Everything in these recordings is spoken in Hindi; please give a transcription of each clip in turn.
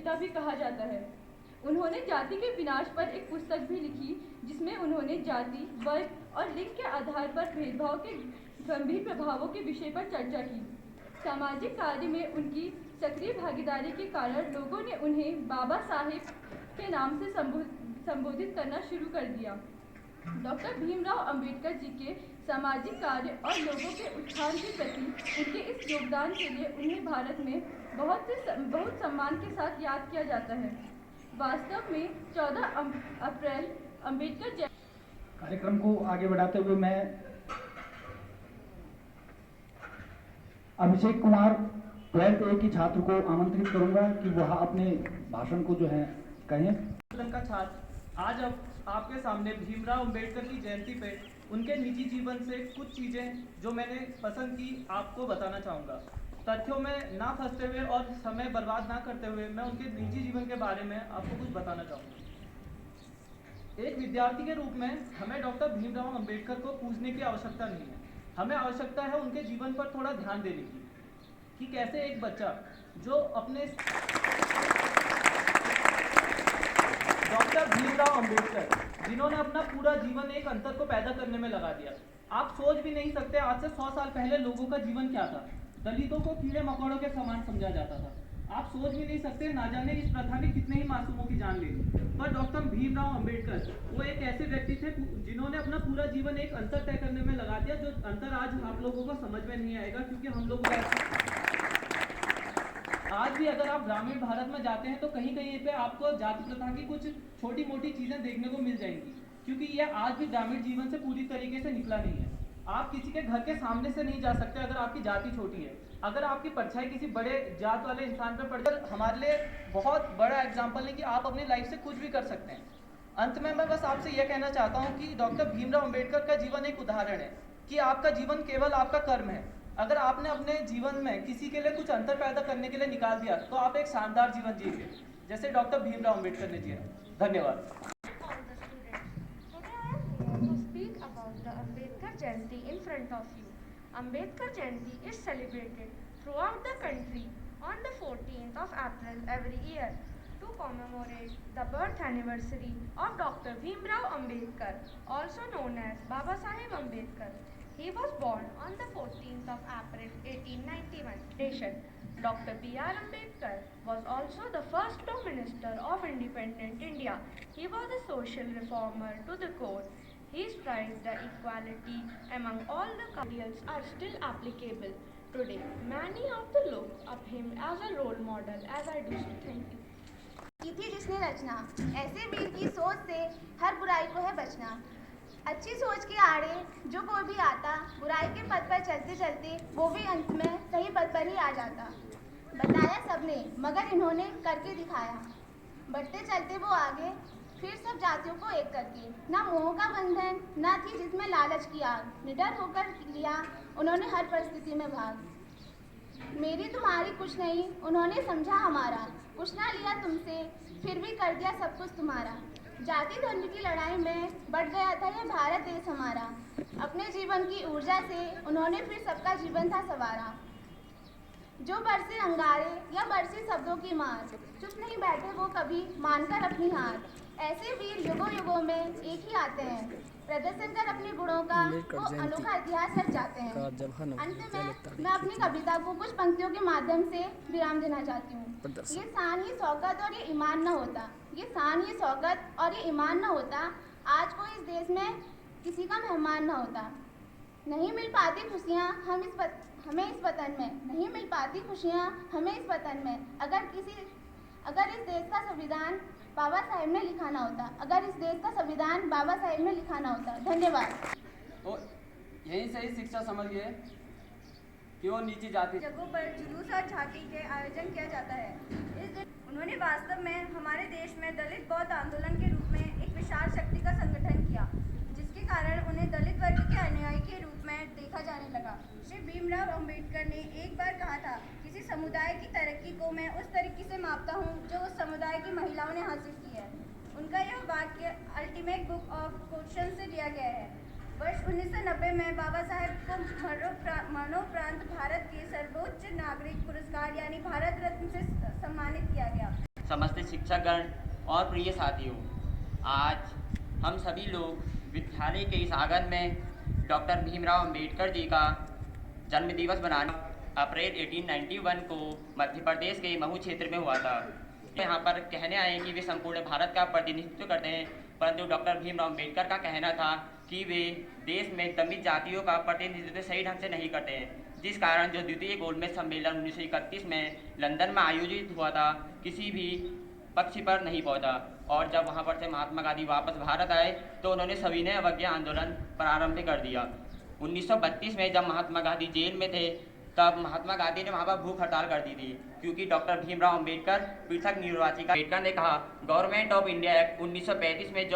पिता भी कहा जाता है। उन्होंने जाति के विनाश पर एक पुस्तक भी लिखी, जिसमें उन्होंने जाति, वर्ग और लिंग के आधार पर भेदभाव के गंभीर प्रभावों के विषय पर चर्चा की। सामाजिक कार्य में उनकी सक्रिय भागीदारी के कारण लोगों ने उन्हें बाबा साहेब के नाम से संबोधित करना शुरू कर दिया। डॉक्टर भीमराव अंबेडकर जी के सामाजिक कार्य और लोगों के उत्थान के प्रति उनके इस योगदान के लिए उन्हें भारत में बहुत सम्मान के साथ याद किया जाता है। वास्तव में 14 अप्रैल अंबेडकर जयंती। कार्यक्रम को आगे बढ़ाते हुए मैं अभिषेक कुमार 12th A की छात्र को आमंत्रित करूंगा कि वह अपने भाषण को जो है कहें। का छात्र आज अब आपके सामने भीमराव अंबेडकर की जयंती पे उनके निजी जीवन से कुछ चीज़ें जो मैंने पसंद की आपको बताना चाहूँगा। तथ्यों में ना फंसते हुए और समय बर्बाद ना करते हुए मैं उनके निजी जीवन के बारे में आपको कुछ बताना चाहूँगा। एक विद्यार्थी के रूप में हमें डॉक्टर भीमराव अंबेडकर को पूजने की आवश्यकता नहीं है, हमें आवश्यकता है उनके जीवन पर थोड़ा ध्यान देने की, कि कैसे एक बच्चा जो अपने डॉक्टर भीमराव अंबेडकर जिन्होंने अपना पूरा जीवन एक अंतर को पैदा करने में लगा दिया। आप सोच भी नहीं सकते आज से 100 साल पहले लोगों का जीवन क्या था। दलितों को कीड़े मकोड़ों के समान समझा जाता था। आप सोच भी नहीं सकते, ना जाने इस प्रथा ने कितने ही मासूमों की जान ले ली। पर डॉक्टर भीमराव अंबेडकर वो एक ऐसे व्यक्ति थे जिन्होंने अपना पूरा जीवन एक अंतर तय करने में लगा दिया, जो अंतर आज आप लोगों को समझ में नहीं आएगा, क्योंकि हम लोग आज भी अगर आप ग्रामीण भारत में जाते हैं तो कहीं कहीं पे आपको जाति प्रथा की कुछ छोटी मोटी चीजें देखने को मिल जाएंगी, क्योंकि ये आज भी ग्रामीण जीवन से पूरी तरीके से निकला नहीं है। आप किसी के घर के सामने से नहीं जा सकते अगर आपकी जाति छोटी है। अगर आपकी परछाई किसी बड़े जात वाले इंसान पर पड़ जाए, हमारे लिए बहुत बड़ा एग्जाम्पल है कि आप अपनी लाइफ से कुछ भी कर सकते हैं। अंत में मैं बस आपसे यह कहना चाहता हूँ कि डॉक्टर भीमराव अंबेडकर का जीवन एक उदाहरण है कि आपका जीवन केवल आपका कर्म है। अगर आपने अपने जीवन में किसी के लिए कुछ अंतर पैदा करने के लिए निकाल दिया तो आप एक शानदार जीवन जिएंगे, जैसे डॉक्टर भीमराव अंबेडकर ने जिया। धन्यवाद। Speak about the Ambedkar Jayanti in front of you. Ambedkar Jayanti is celebrated throughout the country on the 14th of April every year to commemorate the birth anniversary of Dr. Bhimrao Ambedkar, also known as Baba Saheb Ambedkar. He was born on the 14th of April 1891. Dr. B.R. Ambedkar was also the first Prime Minister of independent India. He was a social reformer to the core. He strived the equality among all the ideals are still applicable today. Many of the look up him as a role model, as I do so. Thank you. की थी जिसने रचना, ऐसे वीर की सोच से हर बुराई को है बचना। अच्छी सोच के आड़े जो कोई भी आता, बुराई के पथ पर चलते चलते वो भी अंत में सही पथ पर ही आ जाता। बताया सबने मगर इन्होंने करके दिखाया। बढ़ते चलते वो आगे, फिर सब जातियों को एक करके। ना मोह का बंधन, ना थी जिसमें लालच की आग। निडर होकर लिया उन्होंने हर परिस्थिति में भाग। मेरी तुम्हारी कुछ नहीं, उन्होंने समझा हमारा। कुछ ना लिया तुमसे, फिर भी कर दिया सब कुछ तुम्हारा। जाति धर्म की लड़ाई में बढ़ गया था यह भारत देश हमारा। अपने जीवन की ऊर्जा से उन्होंने फिर सबका जीवन था सवारा। जो बरसे अंगारे या बरसे शब्दों की मार, चुप नहीं बैठे वो कभी मानकर अपनी हार। ऐसे वीर युगों युगों में एक ही आते हैं, प्रदर्शन कर अपने गुणों का वो अनोखा इतिहास रच जाते हैं। अंत में मैं अपनी कविता को कुछ पंक्तियों के माध्यम से विराम देना चाहती हूँ। ये शान ये शौकत और ये ईमान न होता, ये शान ये शौकत और ये ईमान न होता, आज कोई इस देश में किसी का मेहमान न होता। नहीं मिल पाती खुशियाँ हमें इस वतन में, नहीं मिल पाती खुशियाँ हमें इस वतन में। अगर इस देश का संविधान बाबा साहेब ने लिखा ना होता, अगर इस देश का संविधान बाबा साहेब ने लिखा ना होता। धन्यवाद। तो यही सही शिक्षा समझिए कि वो नीची जाति जगहों पर जुलूस और झांकी के आयोजन किया जाता है। इस दिन उन्होंने वास्तव में हमारे देश में दलित बौद्ध आंदोलन के रूप में एक विशाल शक्ति का संगठन किया, जिसके कारण उन्हें दलित वर्ग के अनुयायी के रूप में देखा जाने लगा। श्री भीमराव अंबेडकर ने एक बार कहा था, किसी समुदाय की तरक्की को मैं उस तरीके से मापता हूँ जो उस समुदाय की महिलाओं ने हासिल की है। उनका यह वाक्य अल्टीमेट बुक ऑफ क्वेश्चन से दिया गया है। वर्ष 1990 में बाबा साहेब को मरणोपरांत भारत के सर्वोच्च नागरिक पुरस्कार यानी भारत रत्न से सम्मानित किया गया। समस्त शिक्षकगण और प्रिय साथियों, आज हम सभी लोग विद्यालय के इस आंगन में डॉक्टर भीमराव अंबेडकर जी का जन्म दिवस मनाने अप्रैल 1891 को मध्य प्रदेश के महू क्षेत्र में हुआ था। यहाँ पर कहने आए कि वे संपूर्ण भारत का प्रतिनिधित्व करते हैं, परंतु डॉक्टर भीमराव अंबेडकर का कहना था कि वे देश में दमित जातियों का प्रतिनिधित्व सही ढंग से नहीं करते हैं, जिस कारण जो द्वितीय गोलमेज सम्मेलन 1931 में लंदन में आयोजित हुआ था किसी भी पक्ष पर नहीं पहुंचा। और जब वहां पर से महात्मा गांधी वापस भारत आए तो उन्होंने सविनय अवज्ञा आंदोलन प्रारंभ कर दिया। 1932 में जब महात्मा गांधी जेल में थे तब महात्मा गांधी ने वहाँ पर भूख हड़ताल कर दी थी, क्योंकि डॉक्टर भीमराव अंबेडकर पृथक निर्वाचिका। अंबेडकर ने कहा गवर्नमेंट ऑफ इंडिया एक्ट 1935 में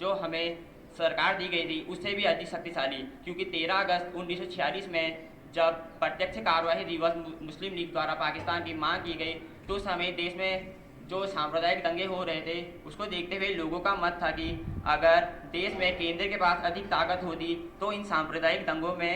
जो हमें सरकार दी गई थी उससे भी अधिक शक्तिशाली, क्योंकि 13 अगस्त 1946 में जब प्रत्यक्ष कार्यवाही दिवस मुस्लिम लीग द्वारा पाकिस्तान की मांग की गई तो उस समय देश में जो सांप्रदायिक दंगे हो रहे थे उसको देखते हुए लोगों का मत था कि अगर देश में केंद्र के पास अधिक ताकत होती तो इन सांप्रदायिक दंगों में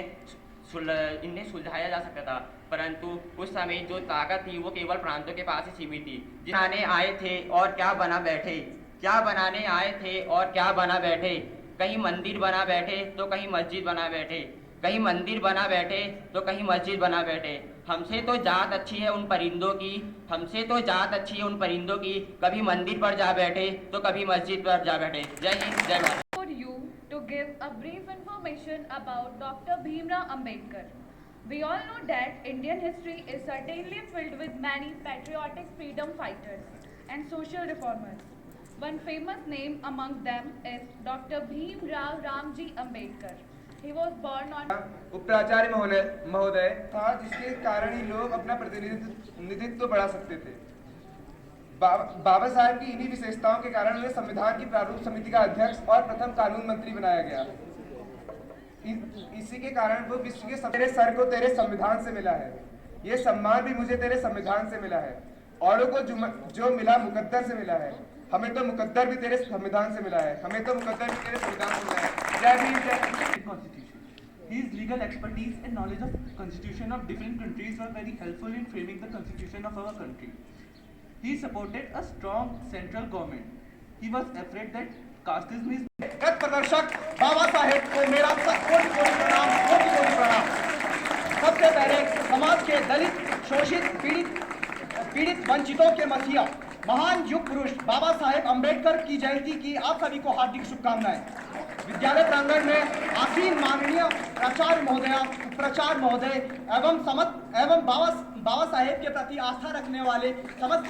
इन्हें सुलझाया जा सकता था, परंतु उस समय जो ताकत थी वो केवल प्रांतों के पास ही सीमित थी। बनाने आए थे और क्या बना बैठे, क्या बनाने आए थे और क्या बना बैठे, कहीं मंदिर बना बैठे तो कहीं मस्जिद बना बैठे, कहीं मंदिर बना बैठे तो कहीं मस्जिद बना बैठे। हमसे तो जात अच्छी है उन परिंदों की, हमसे तो जात अच्छी है उन परिंदों की, कभी मंदिर पर जा बैठे तो कभी मस्जिद पर जा बैठे। जय हिंद, जय Bharat. For you to give a brief information about Dr. Bhimrao Ambedkar. We all know that Indian history is certainly filled with many patriotic freedom fighters and social reformers. One famous name among them is Dr. Bhimrao Ramji Ambedkar. He was born on उपप्राचार्य महोदय था, जिसके कारण ही लोग अपना प्रतिनिधित्व बढ़ा सकते थे। बाबा साहब की इन्हीं विशेषताओं के कारण उन्हें संविधान की प्रारूप समिति का अध्यक्ष और प्रथम कानून मंत्री बनाया गया। इसी के कारण वो विश्व के तेरे सर को तेरे संविधान से मिला है, ये सम्मान भी मुझे तेरे संविधान से मिला है। औरों को जो मिला मुकद्दर से मिला है, हमें तो मुकद्दर भी तेरे संविधान से मिला है, हमें तो मुकद्दर भी तेरे संविधान से मिला है। जय भीम, जय Constitution. His legal expertise and knowledge of constitution of different countries were very helpful in framing the constitution of our country. He supported a strong central government. He was afraid that casteism is रथ प्रदर्शक बाबा साहेब को मेरा कोटि कोटि प्रणाम, कोटि कोटि प्रणाम। सबसे पहले समाज के दलित, शोषित, पीड़ित वंचितों के मसीहा महान युग पुरुष बाबा साहेब अम्बेडकर की जयंती की आप सभी को हार्दिक शुभकामनाएं। विद्यालय प्रांगण में आसीन माननीय प्राचार्य महोदया, प्राचार्य महोदय एवं बाबा साहेब के प्रति आस्था रखने वाले समस्त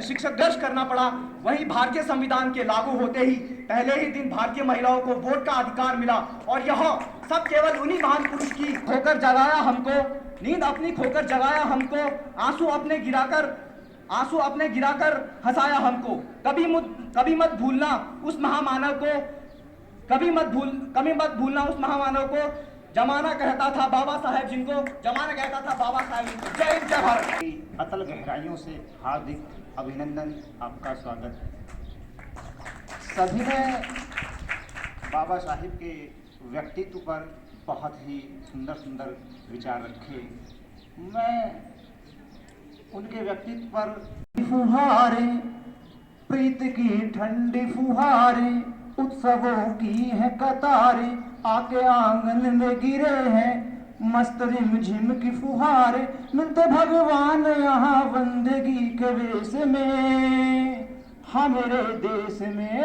शिक्षक दर्ज करना पड़ा। वहीं भारतीय संविधान के लागू होते ही पहले ही दिन भारतीय महिलाओं को वोट का अधिकार मिला और यह सब केवल उन्हीं महान पुरुष की खोकर जगाया हमको, नींद अपनी खोकर जगाया हमको, आंसू अपने गिराकर हंसाया हमको। कभी मत भूलना उस महामानव को, कभी मत भूलना उस महामानव को, जमाना कहता था बाबा साहेब जिनको, जमाना कहता था बाबा साहेब। जय हिंद, जय भारत। अतल गहराइयों से हार्दिक अभिनंदन, आपका स्वागत। सभी ने बाबा साहेब के व्यक्तित्व पर बहुत ही सुंदर सुंदर विचार रखे। मैं उनके व्यक्तित्व पर फुहारे, प्रीत की ठंडी फुहारे, उत्सवों की है कतारे, आके आंगन में गिरे हैं मस्त रिमझिम की फुहारे, मिलते भगवान यहाँ बंदगी के वेश में, हमारे देश में,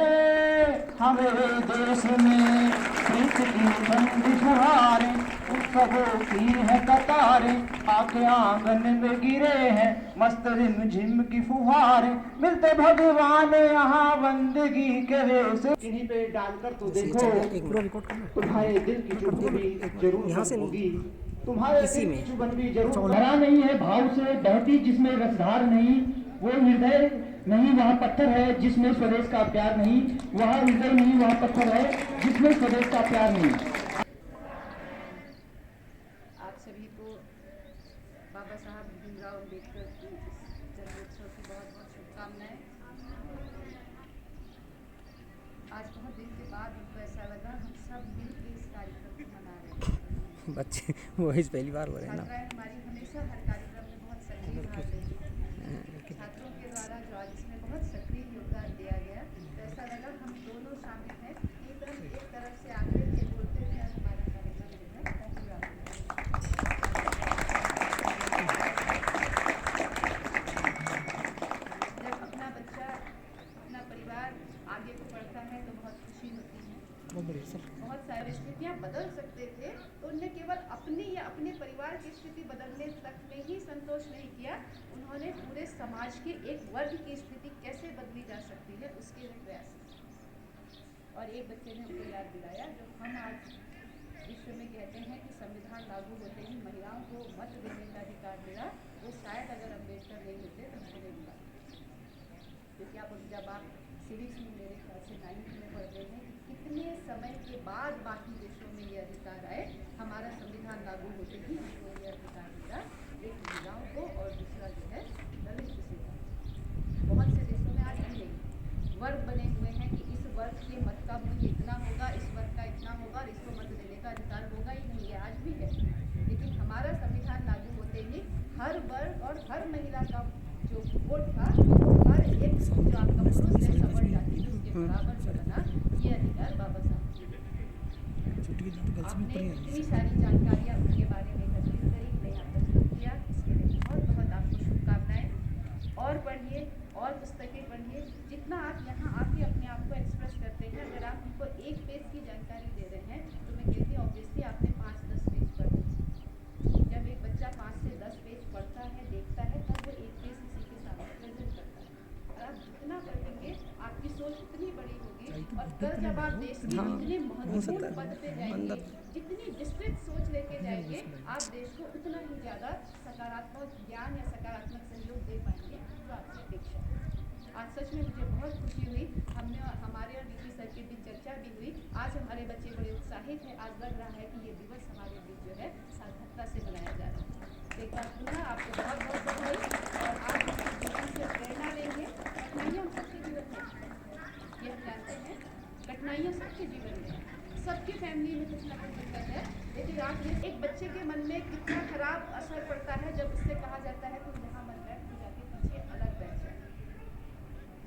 हमारे देश में प्रीत की ठंडी फुहारे, उत्सवों की है कतारे, आके आंगन में गिरे हैं मस्त रिमझिम की फुहारे, मिलते भगवान यहाँ बंदगी के वेश। इन्हीं पे डालकर तो देखो तुम्हारे दिल की चुभन जरूर होगी, तुम्हारे दिल की चुभन भी जरूर। भरा नहीं है भाव से बहती जिसमें रसधार नहीं, वो हृदय नहीं वहाँ पत्थर है जिसमें स्वदेश का प्यार नहीं, वहाँ हृदय नहीं वहाँ पत्थर है जिसमें स्वदेश का प्यार नहीं। आप सभी को बाबा साहब भीमराव अंबेडकर की जन्मोत्सव की बहुत बहुत शुभकामनाएं। आज बहुत दिन के बाद उनको ऐसा लगा हम सब मिलकर इस कार्यक्रम को मना रहे हैं। बच्चे वो इस पहली बार हो रहे हैं ना। छात्राएं हमारी हमेशा हर कार्यक्रम में बहुत सक्रिय भाग लेती हैं। छात्रों के बहुत सारी स्थितियाँ बदल सकते थे, तो उन्होंने केवल अपनी या अपने परिवार की स्थिति बदलने तक में ही संतोष नहीं किया, उन्होंने पूरे समाज के एक वर्ग की स्थिति कैसे बदली जा सकती है उसके लिए प्रयास किया। और एक बच्चे ने हमको याद दिलाया, जो हम आज विश्व में कहते हैं कि संविधान लागू होते ही महिलाओं को मत देने का अधिकार मिला, वो शायद अगर अम्बेडकर नहीं होते तो हमको नहीं मिला। क्योंकि आप जब आप सिविक्स में मेरे ख्याल से 9th में पढ़ते हैं कि कितने समय के बाद बाकी देशों में ये अधिकार आए, हमारा संविधान लागू होते ही हमको ये अधिकार मिला, एक महिलाओं को और दूसरा जो है दलित किसी को। बहुत से देशों में आज भी नहीं वर्ग बने हुए हैं कि इस वर्ग के मत का मूल्य इतना होगा, इस वर्ग का इतना होगा और इसको मत देने का अधिकार होगा ही नहीं, है आज भी है। लेकिन हमारा संविधान लागू होते ही हर वर्ग और हर महिला का जो वोट था, हर एक जो आपका पुरुष है सवर्ण जाति थी उसके बराबर जो बना, ये अधिकार बाबा साहब आपने इतनी सारी जानकारियाँ उनके बारे में एकत्रित करी, नया प्रस्तुत किया, इसके लिए बहुत बहुत आपको शुभकामनाएं। और पढ़िए और पुस्तकें पढ़िए, जितना आप यहाँ आके अपने आप को एक्सप्रेस करते हैं। अगर आप उनको एक पेज की जानकारी दे रहे हैं तो मैं कहती हूँ ऑब्वियसली आपने 5-10 पेज पढ़े। जब एक बच्चा 5 से 10 पेज पढ़ता है, देखता है, तब वो एक पेज किसी के सामने प्रेजेंट करता है। और आप जितना पढ़ेंगे आपकी सोच उतनी बड़ी होगी, और कल जब आप देश की जितने महत्वपूर्ण पद पे जाएंगे, जितनी विस्तृत सोच लेके जाएंगे, आप देश को उतना ही ज़्यादा सकारात्मक ज्ञान या सकारात्मक सहयोग दे पाएंगे जो आपसे अपेक्षा है। आज सच में मुझे बहुत खुशी हुई, हमारे और डीपी सर के बीच चर्चा भी हुई। आज हमारे बच्चे बड़े उत्साहित हैं, आज लग रहा है कि ये दिवस हमारे बीच जो है सार्थकता से मनाया जा रहा है। एक बार पुनः आपको बहुत बहुत बधाई, और आप अपने जीवन से प्रेरणा लेंगे। कठिनाइयाँ हम सबके जीवन में, ये हम जानते हैं, कठिनाइयाँ सबके जीवन में, सबकी फैमिली में कुछ ना कुछ दिक्कत है। लेकिन आप ये एक बच्चे के मन में कितना खराब असर पड़ता है जब उससे कहा जाता है तुम यहाँ मत बैठ, तू जाके पीछे अलग बैठ जाए।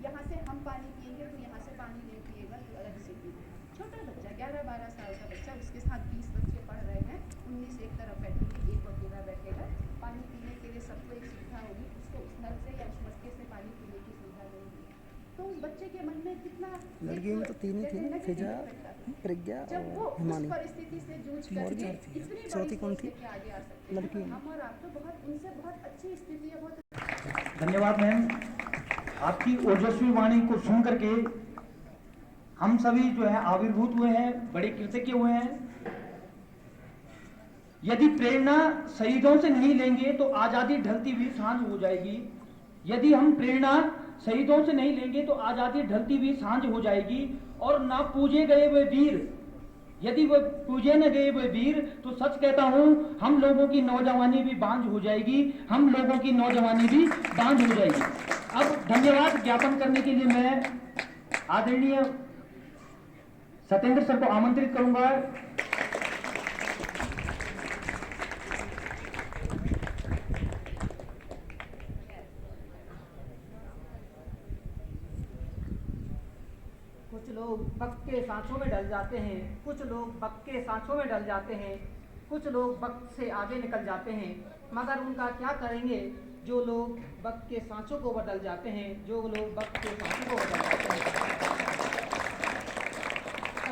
यहाँ से हम पानी पिएंगे तो यहाँ से पानी नहीं पिएगा, तो अलग से पिए। छोटा बच्चा 11-12 साल का बच्चा, उसके साथ 20 बच्चे पढ़ रहे हैं, 19 एक तरफ बैठेंगे, एक अकेला बैठेगा। पानी पीने के लिए सबको एक सुविधा होगी, उसको उस नल से या उस मटके से पानी पीने की सुविधा नहीं होगी, तो उस बच्चे के मन में कितना लड़कियों में तो 3 ही थी, फिजा, प्रज्ञा जब वो और हिमानी। उस परिस्थिति से जूझ करके इतनी चौथी कौन थी? आगे आ सकते हैं, तो हम और आप तो बहुत उनसे बहुत अच्छी स्थिति है। बहुत धन्यवाद मैम, आपकी ओजस्वी वाणी को सुन करके हम सभी जो है आविर्भूत हुए हैं, बड़े कृतज्ञ हुए हैं। यदि प्रेरणा शहीदों से नहीं लेंगे तो आजादी ढलती हुई सांझ हो जाएगी। यदि हम प्रेरणा शहीदों से नहीं लेंगे तो आजादी ढलती हुई सांझ हो जाएगी। और ना पूजे गए वे वीर, यदि वो पूजे न गए वे वीर, तो सच कहता हूं हम लोगों की नौजवानी भी बांझ हो जाएगी, हम लोगों की नौजवानी भी बांझ हो जाएगी। अब धन्यवाद ज्ञापन करने के लिए मैं आदरणीय सत्येंद्र सर को आमंत्रित करूंगा। कुछ लोग वक्त के सांचों में डल जाते हैं, कुछ लोग वक्त के सांचों में डल जाते हैं, कुछ लोग वक्त से आगे निकल जाते हैं, मगर उनका क्या करेंगे जो लोग वक्त के सांचों को बदल जाते हैं, जो लोग वक्त के सांचों को बदल जाते हैं।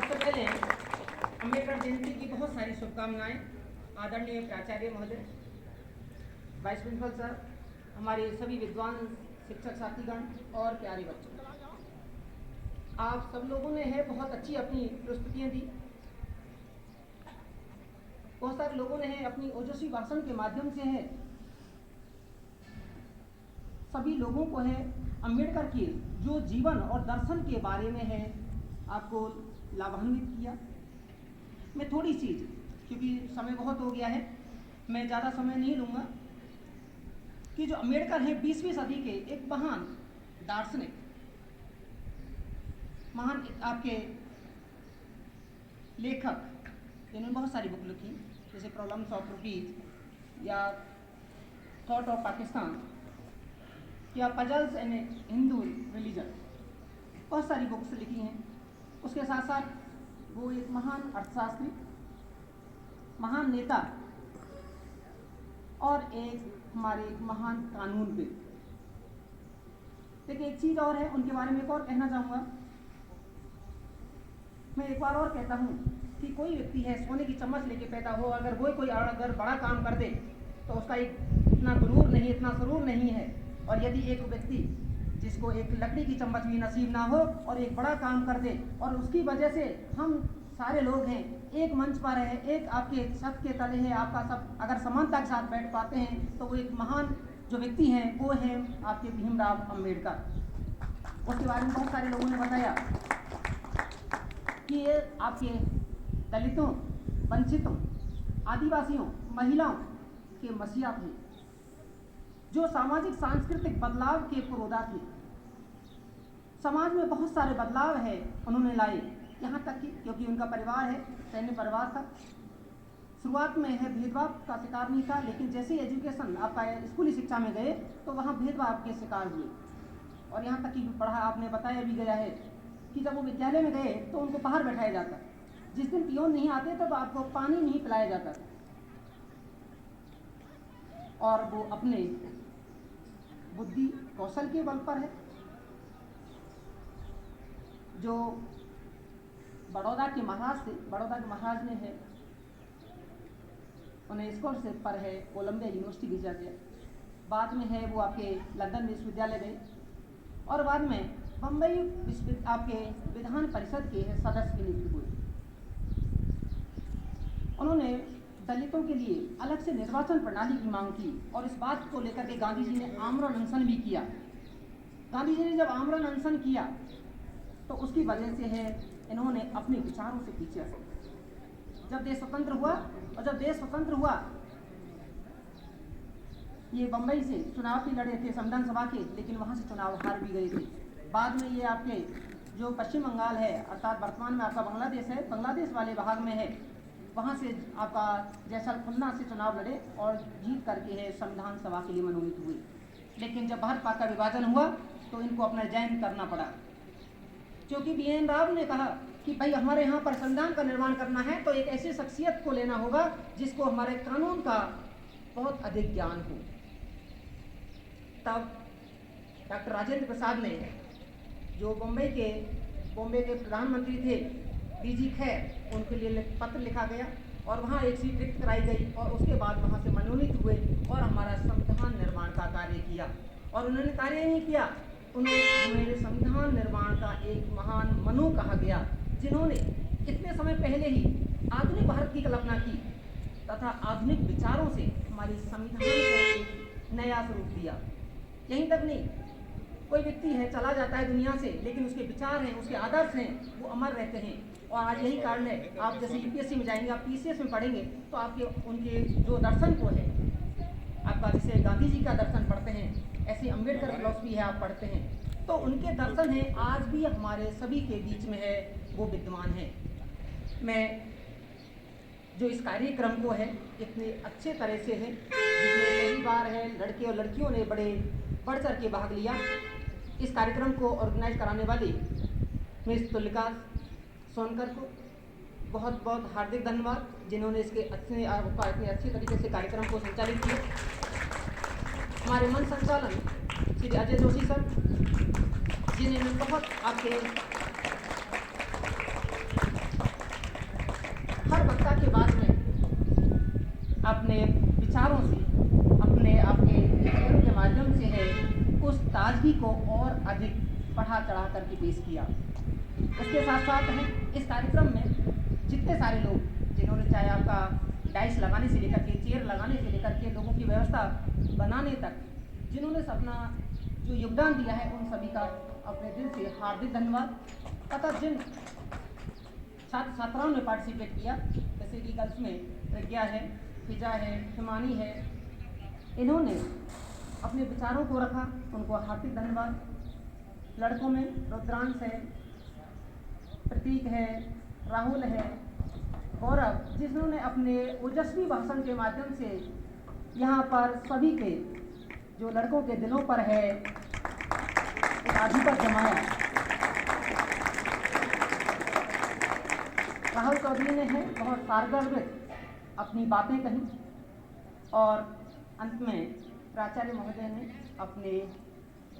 सबसे पहले अम्बेडकर जयंती की बहुत सारी शुभकामनाएं आदरणीय प्राचार्य महोदय, वाइस प्रिंसिपल सर, हमारे सभी विद्वान शिक्षक साथीगण और प्यारे बच्चों, आप सब लोगों ने है बहुत अच्छी अपनी प्रस्तुतियाँ दी। बहुत सारे लोगों ने है अपनी ओजस्वी भाषण के माध्यम से है सभी लोगों को है अम्बेडकर के जो जीवन और दर्शन के बारे में है आपको लाभान्वित किया। मैं थोड़ी सी, क्योंकि समय बहुत हो गया है, मैं ज़्यादा समय नहीं लूँगा, कि जो अम्बेडकर हैं 20वीं सदी के एक महान दार्शनिक, महान आपके लेखक, इन्होंने बहुत सारी बुक लिखी, जैसे प्रॉब्लम्स ऑफ रूपीज या थॉट ऑफ पाकिस्तान या पजल्स एंड हिंदू रिलीजन, बहुत सारी बुक्स लिखी हैं। उसके साथ साथ वो एक महान अर्थशास्त्री, महान नेता और एक हमारे महान कानूनविद। लेकिन एक चीज़ और है, उनके बारे में एक और कहना चाहूँगा मैं एक बार और कहता हूँ कि कोई व्यक्ति है सोने की चम्मच लेके पैदा हो, अगर वो कोई अगर बड़ा काम कर दे तो उसका इतना गुरूर नहीं, इतना सुरूर नहीं है। और यदि एक व्यक्ति जिसको एक लकड़ी की चम्मच भी नसीब ना हो और एक बड़ा काम कर दे, और उसकी वजह से हम सारे लोग हैं एक मंच पर है, एक आपके छत के तले है, आपका सब अगर समानता के साथ बैठ पाते हैं तो वो एक महान जो व्यक्ति हैं वो हैं आपके भीमराव अंबेडकर। उसके बारे में बहुत सारे लोगों ने बताया कि ये आपके दलितों, वंचितों, आदिवासियों, महिलाओं के मसीहा थे, जो सामाजिक सांस्कृतिक बदलाव के पुरोधा थे। समाज में बहुत सारे बदलाव है उन्होंने लाए, यहाँ तक कि क्योंकि उनका परिवार है सैन्य परिवार था, शुरुआत में है भेदभाव का शिकार नहीं था, लेकिन जैसे ही एजुकेशन आपका स्कूली शिक्षा में गए तो वहाँ भेदभाव के शिकार हुए। और यहाँ तक कि पढ़ा आपने बताया भी गया है कि जब वो विद्यालय में गए तो उनको बाहर बैठाया जाता, जिस दिन पियोन नहीं आते तब आपको पानी नहीं पिलाया जाता, और वो अपने बुद्धि कौशल के बल पर है जो बड़ौदा के महाराज ने है, उन्हें स्कॉलरशिप पर है कोलंबिया यूनिवर्सिटी भेजा गया। बाद में है वो आपके लंदन विश्वविद्यालय गए और बाद में बम्बई आपके विधान परिषद के सदस्य की नियुक्ति हुई। उन्होंने दलितों के लिए अलग से निर्वाचन प्रणाली की मांग की और इस बात को लेकर के गांधी जी ने आमरण अनशन भी किया। गांधी जी ने जब आमरण अनशन किया तो उसकी वजह से है इन्होंने अपने विचारों से पीछे हटे। जब देश स्वतंत्र हुआ और जब देश स्वतंत्र हुआ ये बम्बई से चुनाव भी लड़े थे संविधान सभा के, लेकिन वहाँ से चुनाव हार भी गए थे। बाद में ये आपके जो पश्चिम बंगाल है अर्थात वर्तमान में आपका बांग्लादेश है, बांग्लादेश वाले भाग में है, वहाँ से आपका जैसलमेर से चुनाव लड़े और जीत करके है संविधान सभा के लिए मनोनीत हुए। लेकिन जब भारत पाक का विभाजन हुआ तो इनको अपना रिजाइन करना पड़ा, क्योंकि BN राव ने कहा कि भाई हमारे यहाँ पर संविधान का निर्माण करना है तो एक ऐसी शख्सियत को लेना होगा जिसको हमारे कानून का बहुत अधिक ज्ञान हो। तब डॉक्टर राजेंद्र प्रसाद ने, जो बॉम्बे के प्रधानमंत्री थे DG खैर, उनके लिए पत्र लिखा गया और वहाँ एक सीट रिक्त कराई गई और उसके बाद वहाँ से मनोनीत हुए और हमारा संविधान निर्माण का कार्य किया। और उन्होंने कार्य नहीं किया, उन्हें मेरे संविधान निर्माण का एक महान मनु कहा गया, जिन्होंने कितने समय पहले ही आधुनिक भारत की कल्पना की तथा आधुनिक विचारों से हमारे संविधान को एक नया स्वरूप दिया। यहीं तक नहीं, कोई व्यक्ति है चला जाता है दुनिया से, लेकिन उसके विचार हैं, उसके आदर्श हैं, वो अमर रहते हैं। और आज यही कारण है, आप जैसे UPSC में जाएंगे, आप PCS में पढ़ेंगे तो आपके उनके जो दर्शन को है, आपका जैसे गांधी जी का दर्शन पढ़ते हैं, ऐसे अम्बेडकर फिलॉसफी है आप पढ़ते हैं, तो उनके दर्शन हैं आज भी हमारे सभी के बीच में है, वो विद्यमान है। मैं जो इस कार्यक्रम को है इतने अच्छे तरह से है, जिसमें पहली बार है लड़के और लड़कियों ने बड़े बढ़ चढ़ के भाग लिया। इस कार्यक्रम को ऑर्गेनाइज कराने वाली मिस तुलिका सोनकर को बहुत बहुत हार्दिक धन्यवाद, जिन्होंने इसके इतने अच्छे तरीके से कार्यक्रम को संचालित किया। हमारे मंच संचालन श्री अजय जोशी सर, जिन्होंने बहुत आपके हर वक्ता के बाद में अपने विचारों से, अपने आपके विचारों के माध्यम से है उस ताजगी को और अधिक बढ़ा चढ़ा करके पेश किया। उसके साथ साथ है इस कार्यक्रम में जितने सारे लोग जिन्होंने चाहे आपका डाइस लगाने से लेकर के, चेयर लगाने से लेकर के, लोगों की व्यवस्था बनाने तक जिन्होंने अपना जो योगदान दिया है, उन सभी का अपने दिल से हार्दिक धन्यवाद। तथा जिन छात्र छात्राओं ने पार्टिसिपेट किया, जैसे कि गर्ल्स में प्रज्ञा है, फिजा है, हिमानी है, इन्होंने अपने विचारों को रखा, उनको हार्दिक धन्यवाद। लड़कों में रुद्रांश है, प्रतीक है, राहुल है, गौरव, जिन्होंने अपने ओजस्वी भाषण के माध्यम से यहाँ पर सभी के जो लड़कों के दिलों पर है एक आधिपत्य जमाया। राहुल चौधरी ने है बहुत सारगर्भित अपनी बातें कही और अंत में प्राचार्य महोदय ने अपने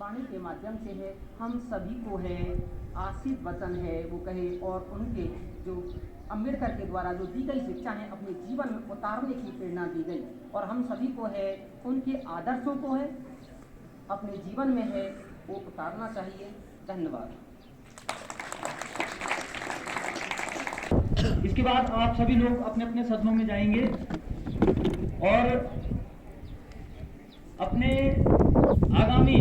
वाणी के माध्यम से है हम सभी को है आशीर्वचन है वो कहे और उनके जो अम्बेडकर के द्वारा जो दी गई शिक्षा है अपने जीवन में उतारने की प्रेरणा दी गई, और हम सभी को है उनके आदर्शों को है अपने जीवन में है वो उतारना चाहिए। धन्यवाद। इसके बाद आप सभी लोग अपने अपने सदनों में जाएंगे और अपने आगामी